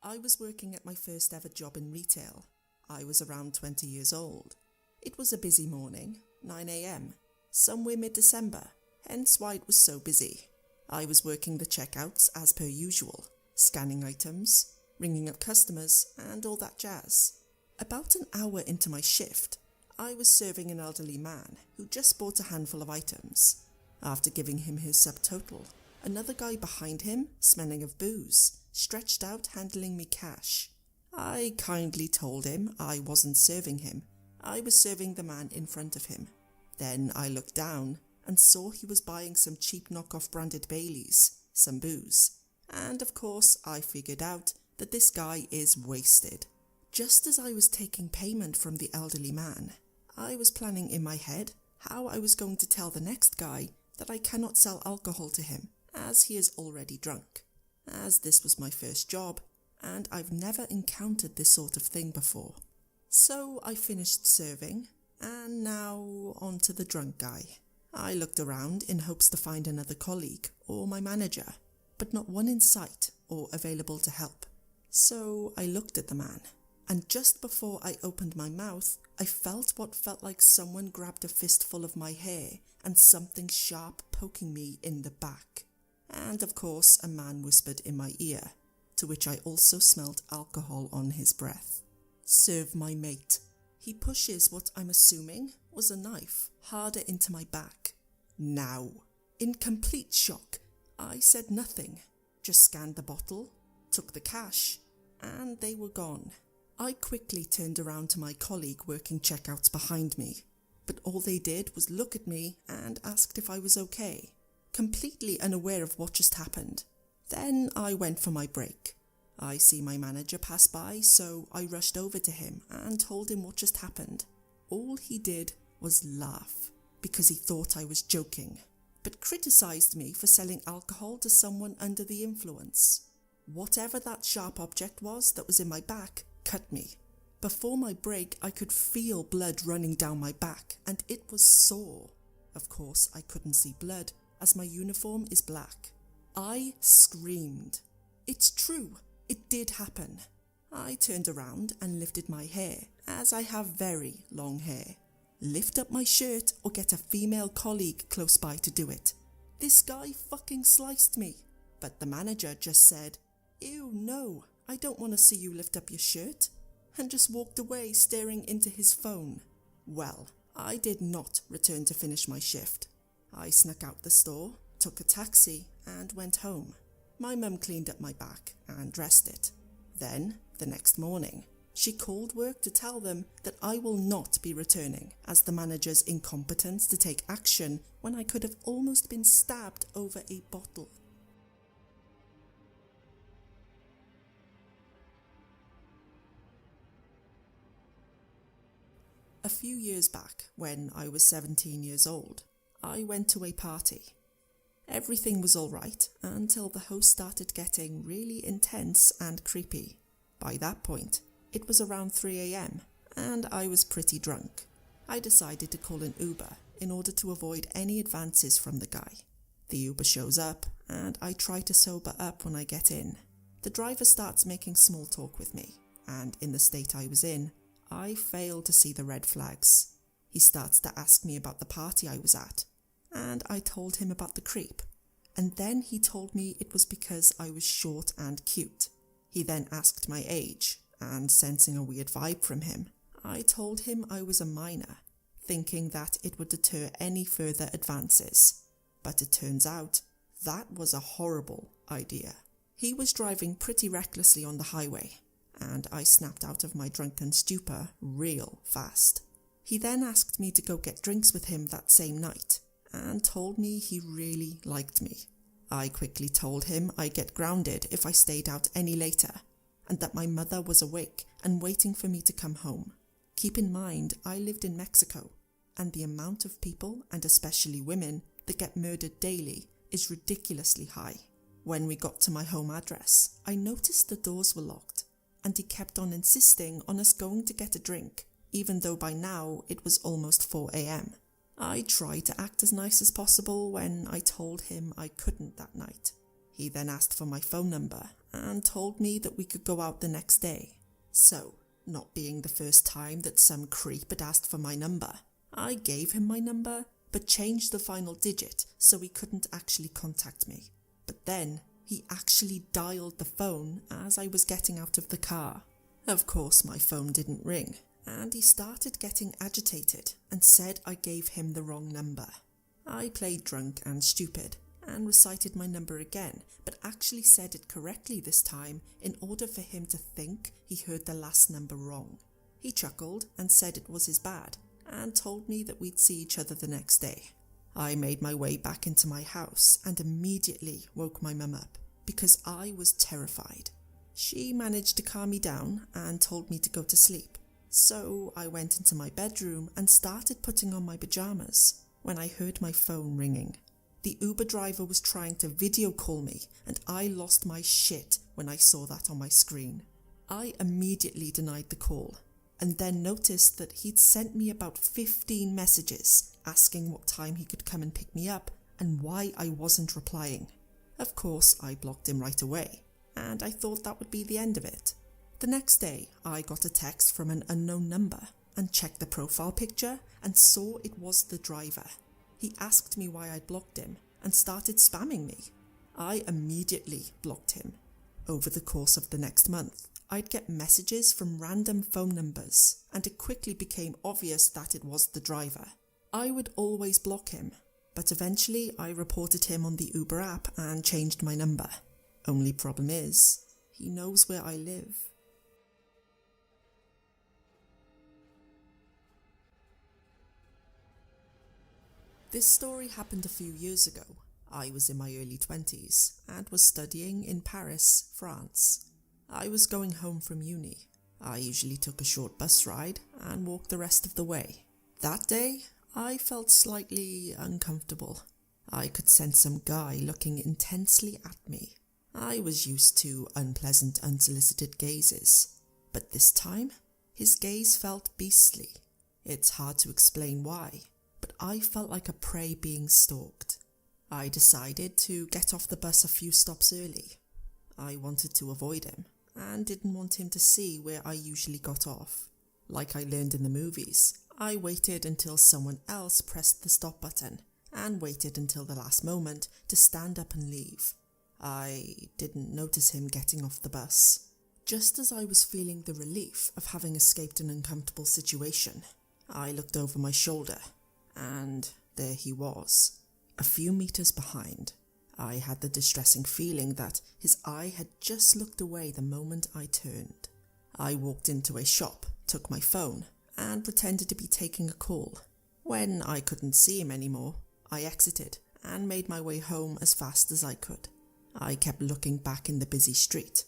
I was working at my first ever job in retail. I was around 20 years old. It was a busy morning, 9 a.m, somewhere mid-December, hence why it was so busy. I was working the checkouts as per usual, scanning items, ringing up customers, and all that jazz. About an hour into my shift, I was serving an elderly man who just bought a handful of items. After giving him his subtotal, another guy behind him, smelling of booze, stretched out handling me cash. I kindly told him I wasn't serving him. I was serving the man in front of him. Then I looked down and saw he was buying some cheap knockoff branded Baileys, some booze. And of course I figured out that this guy is wasted. Just as I was taking payment from the elderly man, I was planning in my head how I was going to tell the next guy that I cannot sell alcohol to him as he is already drunk. As this was my first job, and I've never encountered this sort of thing before. So I finished serving, and now on to the drunk guy. I looked around in hopes to find another colleague or my manager, but not one in sight or available to help. So I looked at the man, and just before I opened my mouth, I felt what felt like someone grabbed a fistful of my hair and something sharp poking me in the back. And of course a man whispered in my ear, to which I also smelt alcohol on his breath. "Serve my mate." He pushes what I'm assuming was a knife harder into my back. Now, in complete shock, I said nothing, just scanned the bottle, took the cash, and they were gone. I quickly turned around to my colleague working checkouts behind me, but all they did was look at me and asked if I was okay, completely unaware of what just happened. Then I went for my break. I see my manager pass by, so I rushed over to him and told him what just happened. All he did was laugh, because he thought I was joking, but criticised me for selling alcohol to someone under the influence. Whatever that sharp object was that was in my back cut me. Before my break, I could feel blood running down my back, and it was sore. Of course, I couldn't see blood, as my uniform is black. I screamed. It's true, it did happen. I turned around and lifted my hair, as I have very long hair. Lift up my shirt or get a female colleague close by to do it. This guy fucking sliced me. But the manager just said, "Ew, no, I don't want to see you lift up your shirt," and just walked away staring into his phone. Well, I did not return to finish my shift. I snuck out the store, took a taxi, and went home. My mum cleaned up my back and dressed it. Then, the next morning, she called work to tell them that I will not be returning, as the manager's incompetence to take action when I could have almost been stabbed over a bottle. A few years back, when I was 17 years old, I went to a party. Everything was alright until the host started getting really intense and creepy. By that point, it was around 3 a.m, and I was pretty drunk. I decided to call an Uber in order to avoid any advances from the guy. The Uber shows up, and I try to sober up when I get in. The driver starts making small talk with me, and in the state I was in, I fail to see the red flags. He starts to ask me about the party I was at, and I told him about the creep. And then he told me it was because I was short and cute. He then asked my age, and sensing a weird vibe from him, I told him I was a minor, thinking that it would deter any further advances. But it turns out that was a horrible idea. He was driving pretty recklessly on the highway, and I snapped out of my drunken stupor real fast. He then asked me to go get drinks with him that same night, and told me he really liked me. I quickly told him I'd get grounded if I stayed out any later, and that my mother was awake and waiting for me to come home. Keep in mind, I lived in Mexico, and the amount of people, and especially women, that get murdered daily is ridiculously high. When we got to my home address, I noticed the doors were locked, and he kept on insisting on us going to get a drink, even though by now it was almost 4 a.m. I tried to act as nice as possible when I told him I couldn't that night. He then asked for my phone number and told me that we could go out the next day. So, not being the first time that some creep had asked for my number, I gave him my number, but changed the final digit so he couldn't actually contact me. But then, he actually dialed the phone as I was getting out of the car. Of course, my phone didn't ring, and he started getting agitated and said I gave him the wrong number. I played drunk and stupid and recited my number again, but actually said it correctly this time in order for him to think he heard the last number wrong. He chuckled and said it was his bad, and told me that we'd see each other the next day. I made my way back into my house and immediately woke my mum up, because I was terrified. She managed to calm me down and told me to go to sleep. So I went into my bedroom and started putting on my pajamas when I heard my phone ringing. The Uber driver was trying to video call me, and I lost my shit when I saw that on my screen. I immediately denied the call, and then noticed that he'd sent me about 15 messages asking what time he could come and pick me up and why I wasn't replying. Of course, I blocked him right away, and I thought that would be the end of it. The next day, I got a text from an unknown number and checked the profile picture and saw it was the driver. He asked me why I'd blocked him and started spamming me. I immediately blocked him. Over the course of the next month, I'd get messages from random phone numbers, and it quickly became obvious that it was the driver. I would always block him, but eventually I reported him on the Uber app and changed my number. Only problem is, he knows where I live. This story happened a few years ago. I was in my early 20s and was studying in Paris, France. I was going home from uni. I usually took a short bus ride and walked the rest of the way. That day, I felt slightly uncomfortable. I could sense some guy looking intensely at me. I was used to unpleasant, unsolicited gazes, but this time, his gaze felt beastly. It's hard to explain why, but I felt like a prey being stalked. I decided to get off the bus a few stops early. I wanted to avoid him and didn't want him to see where I usually got off. Like I learned in the movies, I waited until someone else pressed the stop button and waited until the last moment to stand up and leave. I didn't notice him getting off the bus. Just as I was feeling the relief of having escaped an uncomfortable situation, I looked over my shoulder, and there he was, a few meters behind. I had the distressing feeling that his eye had just looked away the moment I turned. I walked into a shop, took my phone, and pretended to be taking a call. When I couldn't see him anymore, I exited and made my way home as fast as I could. I kept looking back in the busy street.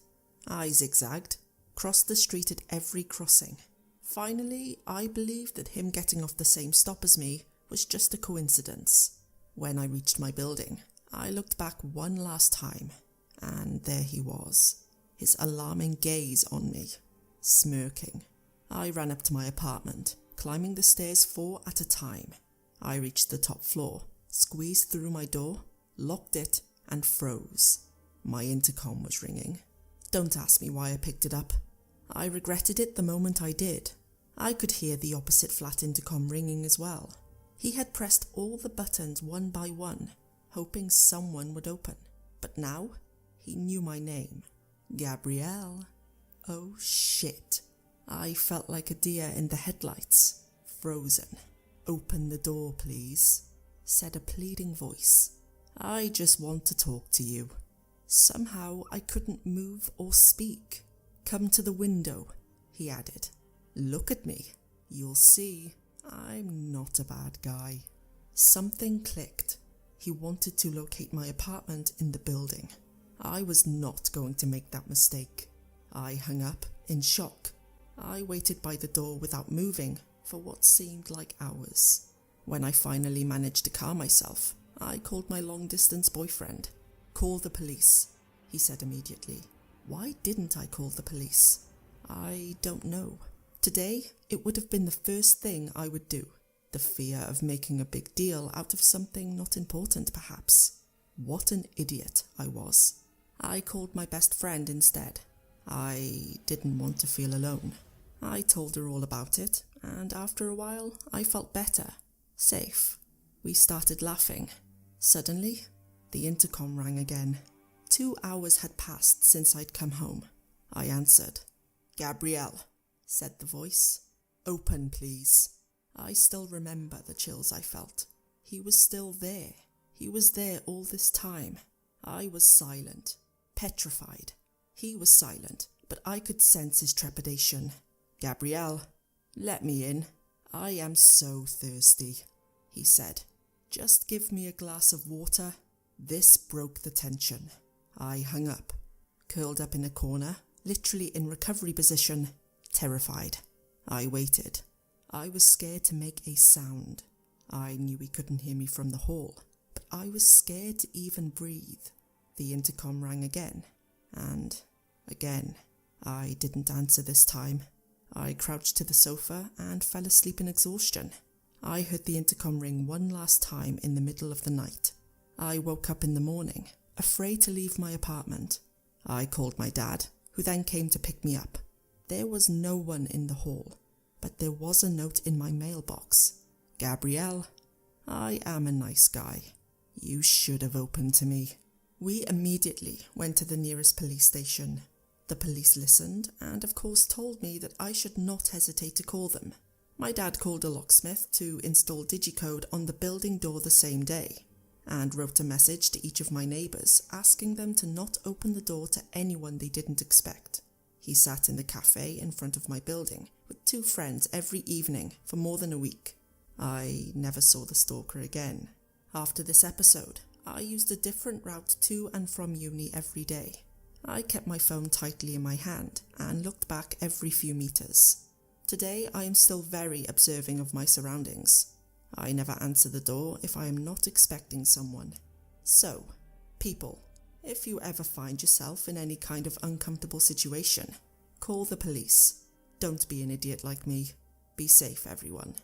I zigzagged, crossed the street at every crossing. Finally, I believed that him getting off the same stop as me was just a coincidence. When I reached my building, I looked back one last time, and there he was, his alarming gaze on me, smirking. I ran up to my apartment, climbing the stairs 4 at a time. I reached the top floor, squeezed through my door, locked it, and froze. My intercom was ringing. Don't ask me why I picked it up. I regretted it the moment I did. I could hear the opposite flat intercom ringing as well. He had pressed all the buttons one by one, hoping someone would open. But now, he knew my name. Gabrielle. Oh shit. I felt like a deer in the headlights, frozen. Open the door, please, said a pleading voice. I just want to talk to you. Somehow I couldn't move or speak. Come to the window, he added. Look at me. You'll see I'm not a bad guy. Something clicked. He wanted to locate my apartment in the building. I was not going to make that mistake. I hung up in shock. I waited by the door without moving for what seemed like hours. When I finally managed to calm myself, I called my long-distance boyfriend. Call the police, he said immediately. Why didn't I call the police? I don't know. Today, it would have been the first thing I would do. The fear of making a big deal out of something not important, perhaps. What an idiot I was. I called my best friend instead. I didn't want to feel alone. I told her all about it, and after a while, I felt better, safe. We started laughing. Suddenly, the intercom rang again. 2 hours had passed since I'd come home. I answered. "Gabrielle," said the voice. "Open, please." I still remember the chills I felt. He was still there. He was there all this time. I was silent, petrified. He was silent, but I could sense his trepidation. "Gabrielle, let me in. I am so thirsty," he said. "Just give me a glass of water." This broke the tension. I hung up, curled up in a corner, literally in recovery position, terrified. I waited. I was scared to make a sound. I knew he couldn't hear me from the hall, but I was scared to even breathe. The intercom rang again, and again. I didn't answer this time. I crouched to the sofa and fell asleep in exhaustion. I heard the intercom ring one last time in the middle of the night. I woke up in the morning, afraid to leave my apartment. I called my dad, who then came to pick me up. There was no one in the hall, but there was a note in my mailbox. "Gabrielle, I am a nice guy. You should have opened to me." We immediately went to the nearest police station. The police listened and of course told me that I should not hesitate to call them. My dad called a locksmith to install digicode on the building door the same day, and wrote a message to each of my neighbours asking them to not open the door to anyone they didn't expect. He sat in the cafe in front of my building with 2 friends every evening for more than a week. I never saw the stalker again. After this episode, I used a different route to and from uni every day. I kept my phone tightly in my hand and looked back every few meters. Today I am still very observing of my surroundings. I never answer the door if I am not expecting someone. So, people, if you ever find yourself in any kind of uncomfortable situation, call the police. Don't be an idiot like me. Be safe, everyone.